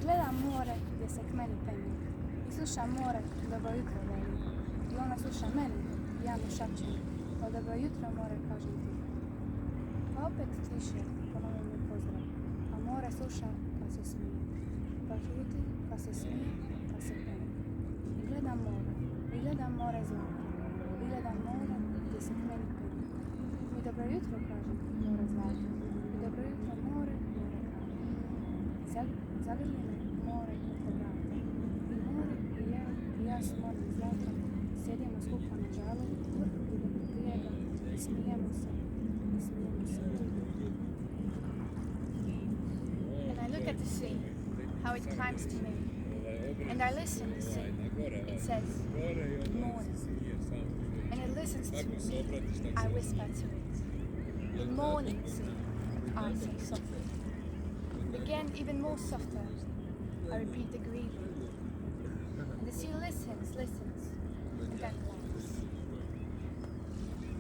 Gledam more gdje se k meni penje i slušam more dobro jutro veli. I ona sluša meni i ja mu šapćem, pa dobro jutro more kažem ti. Pa opet tiše ponovim mi pozdrav, a more sluša kad se smije. Pa šuti kad se smije, kad se penje. I gledam more zlata, i gledam more gdje se k meni penje. I dobro jutro kažem more zlata, i dobro jutro more kaže. Zagrli me more oko vrata. I more i ja s morem zlatom sjedimo skupa na žalu, vrhu idemo brijega i smijemo se. And I look at the sea, how it climbs to me. And I listen to the sea. It says, morning. And it listens to me. I whisper to it. Good morning, sea, I say softly. Again, even more softer, I repeat the greeting. And the sea listens, and then laughs.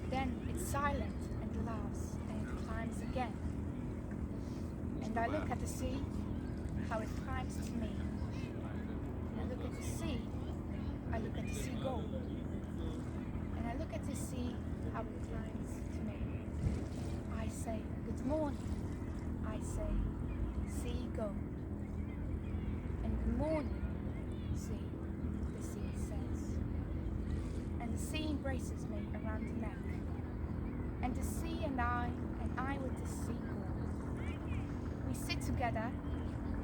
Then it's silent and laughs, and it climbs again. And I look at the sea, how it climbs to me. And I look at the sea, I look at the seagull. And I look at the sea, how it climbs to me. I say, good morning, I say, sea go. And good morning, sea, the sea says. And the sea embraces me around the neck. And the sea and I with the sea go. We sit together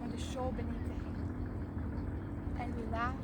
on the shore beneath the hill. And we laugh,